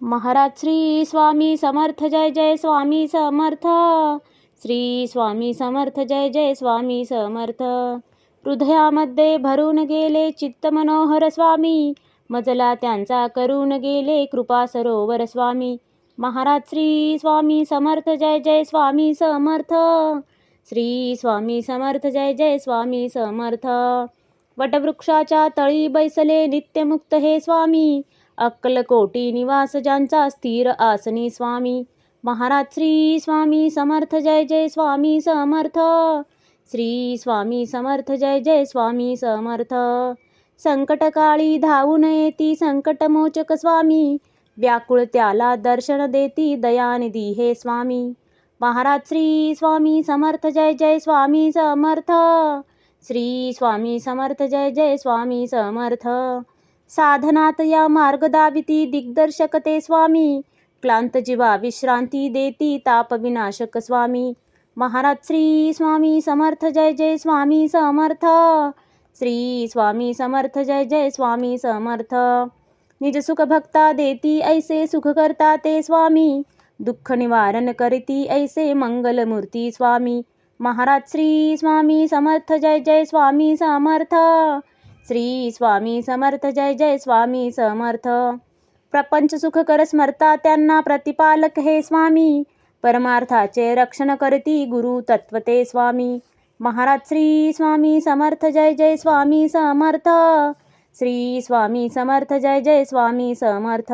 महाराज श्री स्वामी समर्थ जय जय स्वामी समर्थ. श्री स्वामी समर्थ जय जय स्वामी समर्थ. हृदयामध्ये भरून गेले चित्त मनोहर स्वामी, मजला त्यांचा करून गेले कृपा सरोवर स्वामी. महाराज श्री स्वामी समर्थ जय जय स्वामी समर्थ. श्री स्वामी समर्थ जय जय स्वामी समर्थ. वटवृक्षाच्या तळी बैसले नित्यमुक्त हे स्वामी, अक्कलकोटी निवास ज्यांचा स्थिर आसनी स्वामी. महाराज श्री स्वामी समर्थ जय जय स्वामी समर्थ. श्री स्वामी समर्थ जय जय स्वामी समर्थ. संकटकाळी धावून येती संकटमोचक स्वामी, व्याकुळ त्याला दर्शन देती दयानिधी हे स्वामी. महाराज श्री स्वामी समर्थ जय जय स्वामी समर्थ. श्री स्वामी समर्थ जय जय स्वामी समर्थ. साधनात या मार्ग दाविती दिग्दर्शक ते स्वामी, क्लांत जीवा विश्रांती देती ताप विनाशक स्वामी. महाराज श्री स्वामी समर्थ जय जय स्वामी समर्थ. श्री स्वामी समर्थ जय जय स्वामी समर्थ. निज सुख भक्ता देती ऐसे सुख करता ते स्वामी, दुःख निवारण करती ऐसे मंगलमूर्ती स्वामी. महाराज श्री स्वामी समर्थ जय जय स्वामी समर्थ. श्री स्वामी समर्थ जय जय स्वामी समर्थ. प्रपंच सुख कर स्मरता त्यांना प्रतिपालक हे स्वामी, परमार्थाचे रक्षण करती गुरु तत्वते स्वामी. महाराज श्री स्वामी समर्थ जय जय स्वामी समर्थ. श्री स्वामी समर्थ जय जय स्वामी समर्थ.